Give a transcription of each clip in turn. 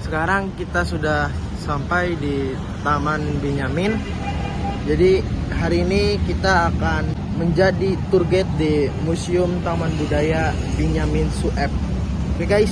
Sekarang kita sudah sampai di Taman Binyamin. Jadi hari ini kita akan menjadi tour guide di Museum Taman Budaya Binyamin Sueb. Oke guys.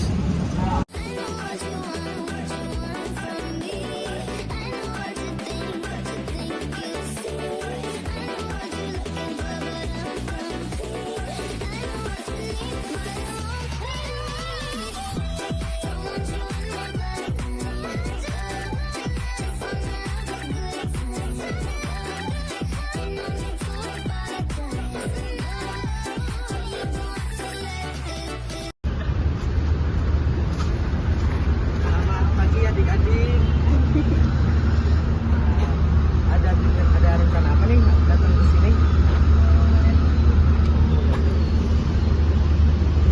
Adik-adik, ada rencana apa nih datang ke sini?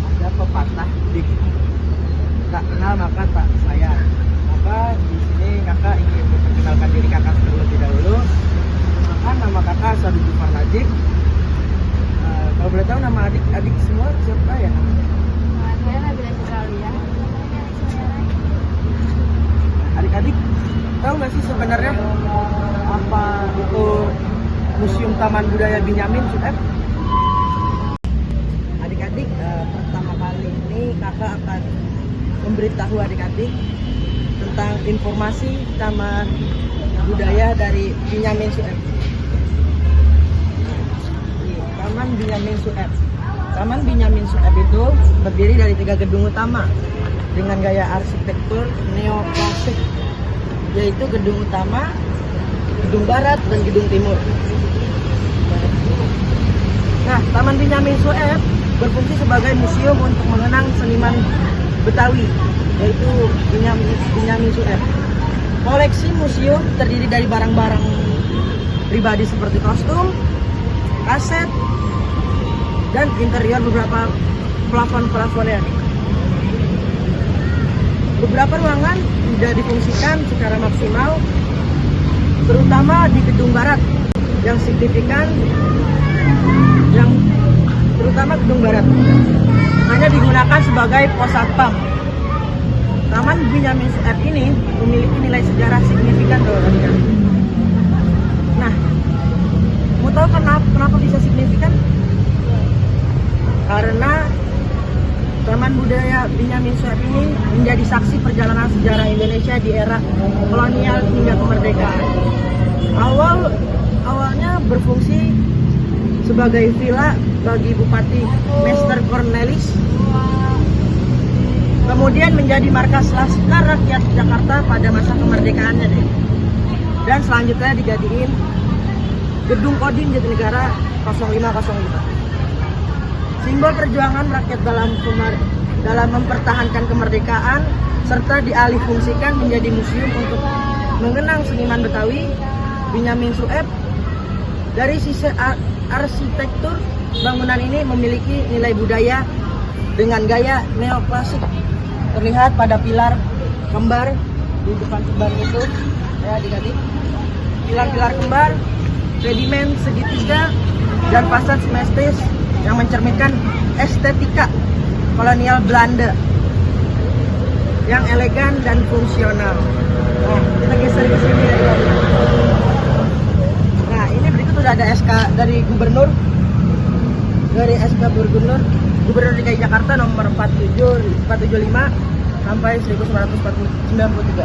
Ada pepatah tak kenal maka tak sayang. Maka di sini kakak ingin memperkenalkan diri kakak terlebih dahulu. Maka nama kakak Sadudu Farnajib. Kalau boleh tahu nama adik-adik semua siapa ya? Saya Nabila Citralia. Adik-adik, tahu nggak sih sebenarnya apa itu Museum Taman Budaya Binyamin Sueb? Adik-adik, pertama kali ini kakak akan memberitahu adik-adik tentang informasi Taman Budaya dari Binyamin Sueb. Taman Binyamin Sueb. Taman Binyamin Sueb itu berdiri dari 3 gedung utama dengan gaya arsitektur neoklasik, yaitu gedung utama, gedung barat, dan gedung timur. Nah, Taman Binyamin Sueb berfungsi sebagai museum untuk mengenang seniman Betawi, yaitu Binyamin Sueb. Koleksi museum terdiri dari barang-barang pribadi seperti kostum, kaset, dan interior beberapa plafon-plafonnya. Beberapa ruangan sudah difungsikan secara maksimal, terutama di gedung barat yang signifikan, terutama gedung barat hanya digunakan sebagai pos satpam. Taman Binyamin Sueb ini memiliki nilai sejarah signifikan loh, kan? Nah, mau tahu kenapa bisa signifikan? Karena Taman Budaya Binyamin Sueb ini menjadi saksi perjalanan sejarah Indonesia di era kolonial hingga kemerdekaan. Awalnya berfungsi sebagai villa bagi Bupati Mester Cornelis, kemudian menjadi markas Laskar Rakyat Jakarta pada masa kemerdekaannya deh. Dan selanjutnya dijadiin Gedung Kodim Jatinegara 0505. Simbol perjuangan rakyat dalam mempertahankan kemerdekaan, serta dialihfungsikan menjadi museum untuk mengenang seniman Betawi Binyamin Sueb. Dari sisi arsitektur, bangunan ini memiliki nilai budaya dengan gaya neoklasik, terlihat pada pilar kembar di depan kembar itu, ya adik-adik. Pilar-pilar kembar, sedimen segitiga, dan fasad simetris yang mencerminkan estetika kolonial Belanda yang elegan dan fungsional. Nah, kita geser ke sini dari bawah. Nah, ini berikut udah ada SK dari Gubernur, Gubernur DKI Jakarta nomor 475 sampai 1993.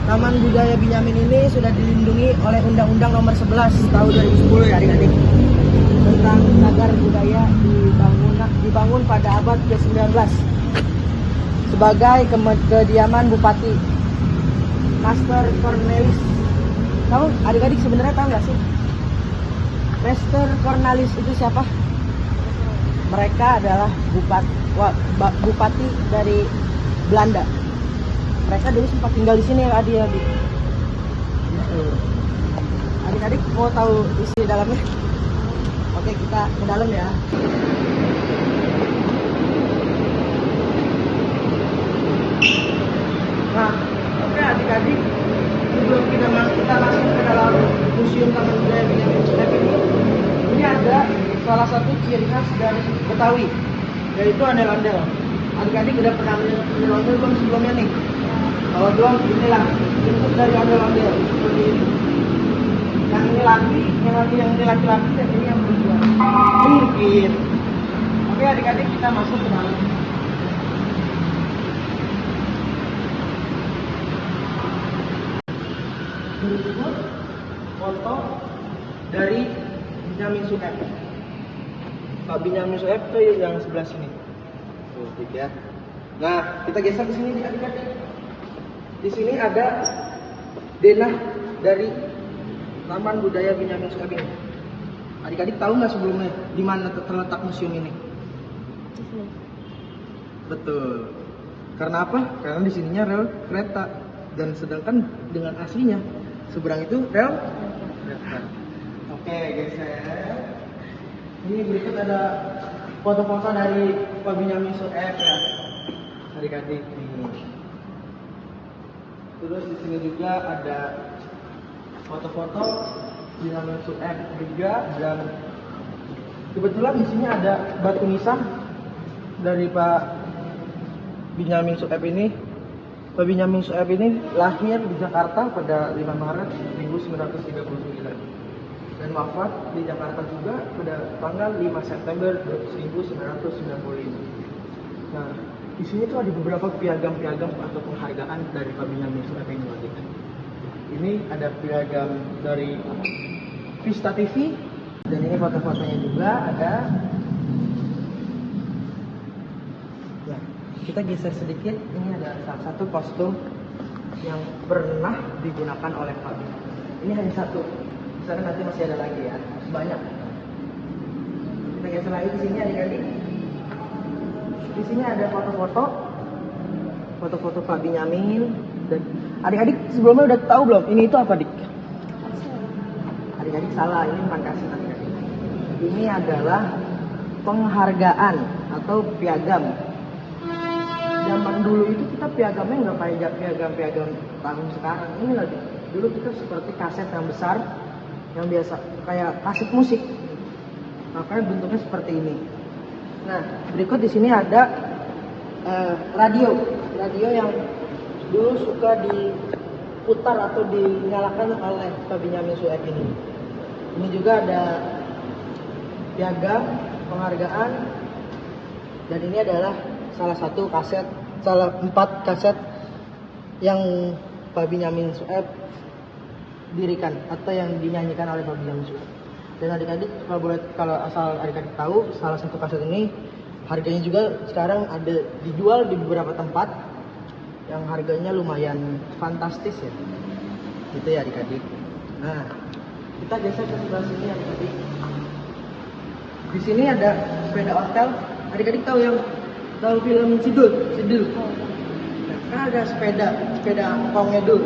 Taman Budaya Binyamin ini sudah dilindungi oleh Undang-Undang nomor 11 tahun 2010 ya adik-adik, tentang cagar budaya dibangun pada abad ke-19 sebagai kediaman Bupati Mester Cornelis. Tahu adik-adik sebenarnya tahu nggak sih Mester Cornelis itu siapa? Mereka adalah bupati dari Belanda. Mereka dulu sempat tinggal di sini ya adik-adik. Adik-adik mau tahu isi dalamnya? Oke, kita ke dalam ya. Nah, oke adik-adik, sebelum kita masuk ke dalam Museum Taman Budaya Binyamin Sueb ini ada salah satu ciri khas dari Betawi, yaitu ondel-ondel. Adik-adik udah pernah ondel-ondel belum sebelumnya nih? Kalau belum, inilah bentuk dari ondel-ondel seperti ini. Yang ini laki, yang ini laki-laki, dan ini yang perempuan. Mungkin. Oke adik-adik, kita masuk ke dalam. Berikut foto dari Benyamin Sueb. Pak Benyamin Sueb itu yang sebelah sini. Tuh, ya. Nah, kita geser ke sini adik-adik. Di sini ada denah dari Taman Budaya Benyamin Sueb ini. Adik-adik tahu nggak sebelumnya di mana terletak museum ini? Betul. Karena apa? Karena di sininya rel kereta, dan sedangkan dengan aslinya seberang itu rel kereta. Oke, geser. Ini berikut ada foto-foto dari Pak Benyamin Sueb ya, adik-adik ini. Terus di sini juga ada foto-foto Benyamin Sueb juga, dan kebetulan di sini ada batu nisan dari Pak Benyamin Sueb ini. Pak Benyamin Sueb ini lahir di Jakarta pada 5 Maret 1939 dan wafat di Jakarta juga pada tanggal 5 September 1995. Nah, di sini tuh ada beberapa piagam-piagam atau penghargaan dari Pak Benyamin Sueb ini. Ini ada piagam dari Vista TV, dan ini foto-fotonya juga ada. Nah, kita geser sedikit. Ini ada salah satu kostum yang pernah digunakan oleh Pak Benyamin. Ini hanya satu. Sana nanti masih ada lagi ya, banyak. Kita geser lagi di sini adik-adik. Di sini ada foto-foto Pak Benyamin. Dan adik-adik sebelumnya udah tahu belum? Ini itu apa, Dik? Adik-adik salah, ini makasih adik-adik. Ini adalah penghargaan atau piagam. Zaman dulu itu kita piagamnya nggak kayak piagam-piagam tahun sekarang. Ini lagi. Dulu kita seperti kaset yang besar, yang biasa kayak kaset musik. Makanya bentuknya seperti ini. Nah, berikut di sini ada radio yang dulu suka diputar atau dinyalakan oleh Pak Benyamin Sueb ini. Ini juga ada piagam penghargaan, dan ini adalah salah 4 kaset yang Pak Benyamin Sueb dirikan atau yang dinyanyikan oleh Pak Benyamin Sueb. Dan adik-adik kalau asal adik-adik tahu, salah satu kaset ini harganya juga sekarang ada dijual di beberapa tempat yang harganya lumayan fantastis ya. Gitu ya adik-adik. Nah, kita geser ke sebelah sini adik-adik. Di sini ada sepeda ontel. Adik-adik tahu film Sidul. Nah, kan ada sepeda Kongedul.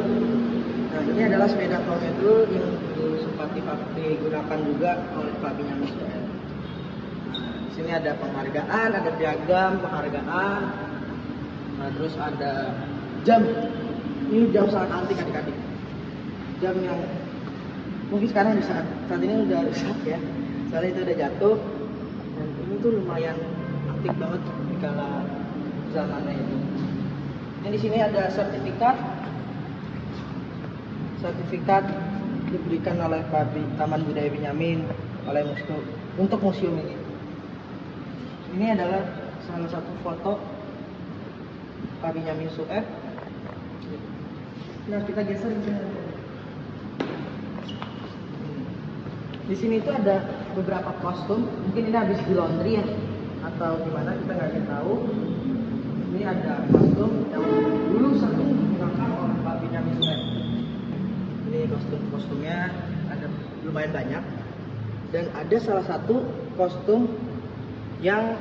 Nah, ini adalah sepeda Kongedul yang dulu sempat digunakan juga oleh Pak Benyamin Sueb. Di sini ada penghargaan, ada piagam penghargaan. Nah, terus ada jam. Ini jam sangat antik adik-adik. Jam yang mungkin sekarang di saat ini udah rusak ya. Soalnya itu udah jatuh. Dan ini tuh lumayan antik banget di kala zamannya itu. Yang di sini ada sertifikat diberikan oleh Taman Budaya Benyamin oleh untuk museum ini. Ini adalah salah satu foto Pak Benyamin Sueb. Nah, kita geser di sini. Di sini itu ada beberapa kostum. Mungkin ini habis di laundry ya, atau gimana kita nggak tahu. Ini ada kostum yang dulu sering digunakan oleh Pak Benyamin Sueb. Ini kostumnya ada lumayan banyak, dan ada salah satu kostum yang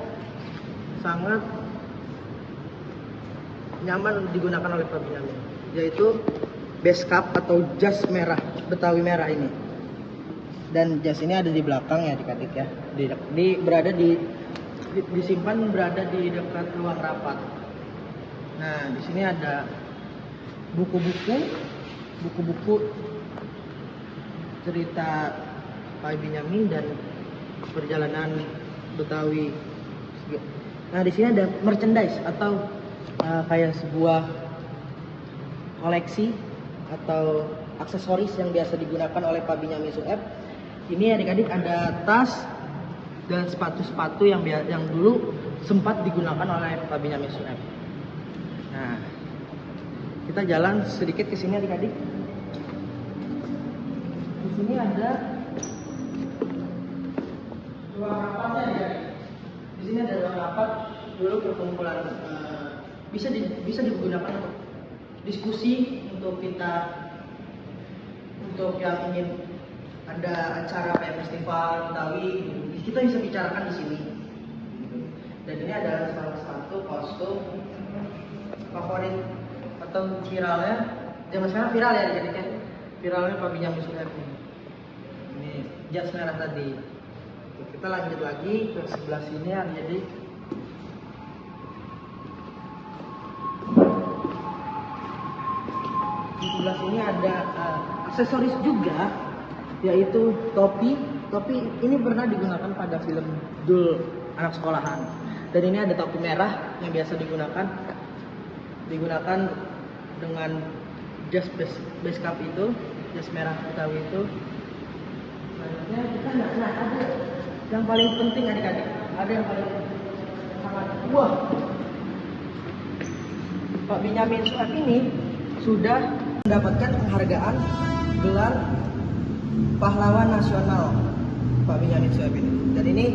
sangat nyaman digunakan oleh Pak Benyamin, yaitu beskap atau jas merah, Betawi merah ini. Dan jas ini ada di belakang ya adik-adik ya, disimpan berada di dekat ruang rapat. Nah, di sini ada buku-buku cerita Pak Benyamin dan perjalanan Betawi Nah, di sini ada merchandise atau kayak sebuah koleksi atau aksesoris yang biasa digunakan oleh Pak Benyamin Sueb. Ini adik-adik ada tas dan sepatu-sepatu yang dulu sempat digunakan oleh Pak Benyamin Sueb. Nah, kita jalan sedikit ke sini adik-adik. Di sini ada ruang rapatnya ya. Di sini ada ruang rapat dulu perkumpulan bisa digunakan untuk diskusi untuk yang ingin ada acara kayak festival Betawi, kita bisa bicarakan di sini. Dan ini adalah salah satu kostum favorit atau viralnya zaman sekarang viral ya, jadi kan viralnya Pak Benyamin Sueb ini jas merah tadi. Kita lanjut lagi ke sebelah sini ya, jadi di sebelah sini ada aksesoris juga, yaitu topi. Topi ini pernah digunakan pada film Dul Anak Sekolahan. Dan ini ada topi merah yang biasa digunakan dengan jas base cap itu, jas merah Betawi itu. Selanjutnya kita ada yang paling penting adik-adik, ada yang paling sangat wah. Pak Benyamin Sueb ini sudah mendapatkan penghargaan gelar pahlawan nasional Pak Benyamin Sueb ini. Dan ini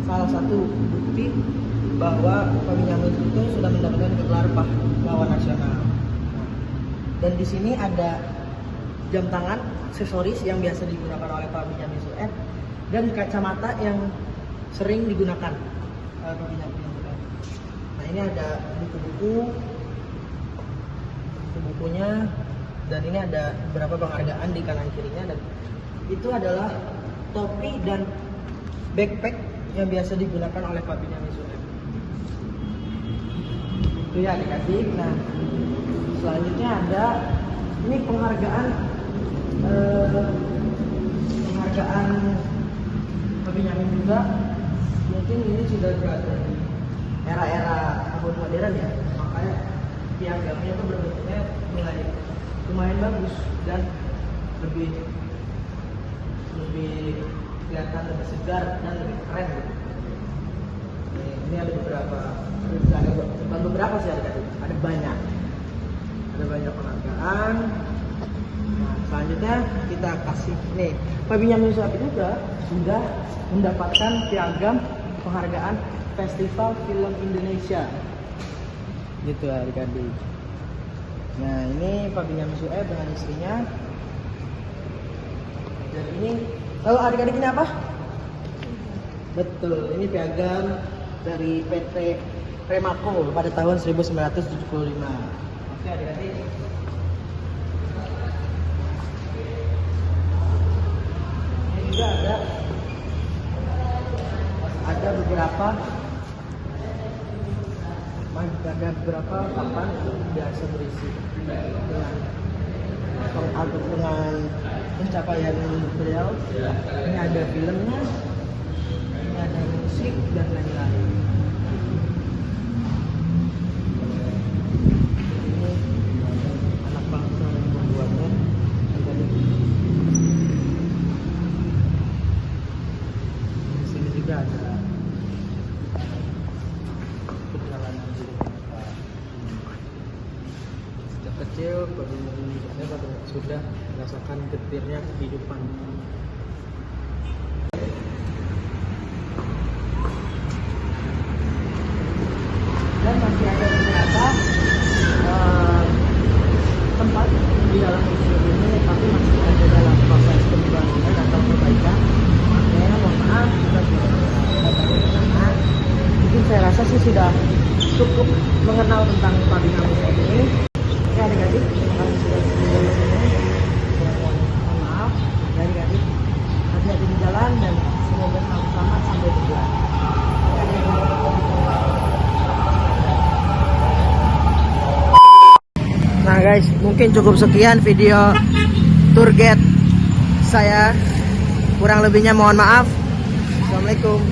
salah satu bukti bahwa Pak Benyamin itu sudah mendapatkan gelar pahlawan nasional. Dan di sini ada jam tangan aksesoris yang biasa digunakan oleh Pak Benyamin Sueb dan kacamata yang sering digunakan oleh Pak Benyamin Sueb. Nah, ini ada bukunya, dan ini ada beberapa penghargaan di kanan kirinya, dan itu adalah topi dan backpack yang biasa digunakan oleh Pak Benyamin Sueb. Itu ya adik-adik. Nah, selanjutnya ada ini penghargaan Pak Benyamin juga. Mungkin ini sudah berada di era-era tahun modern ya, makanya piagamnya itu bentuknya lumayan bagus dan lebih kelihatan lebih segar dan lebih keren gitu. Ini ada beberapa sih, ada banyak penghargaan. Nah, selanjutnya kita kasih nih, Pak Benyamin Sueb juga sudah mendapatkan piagam penghargaan Festival Film Indonesia gitu adik-adik. Nah, ini Pak Benyamin Sueb dengan istrinya. Dan ini, tahu adik-adik ini apa? Betul, ini piagam dari PT Remaco pada tahun 1975. Oke adik-adik. Ini juga ada beberapa papan yang biasa berisi dengan pencapaian beliau. Ini ada filmnya, ini ada musik dan lain-lain. Ini anak bangsa yang membuatnya. Di sini juga ada perjalanan sejak kecil sudah merasakan getirnya kehidupan. Dan masih ada beberapa tempat di dalam museum ini, tapi masih ada dalam proses pembangunan atau perbaikan. Makanya mohon maaf kita sudah datang. Mungkin saya rasa sih sudah cukup mengenal tentang Pak Benyamin Sueb ini. Ya adik-adik, terima kasih sudah menonton sini. Mohon maaf ya adik-adik, hati-hati di jalan dan semoga sama-sama sampai tujuan. Nah guys, mungkin cukup sekian video tour guide saya. Kurang lebihnya mohon maaf. Assalamualaikum.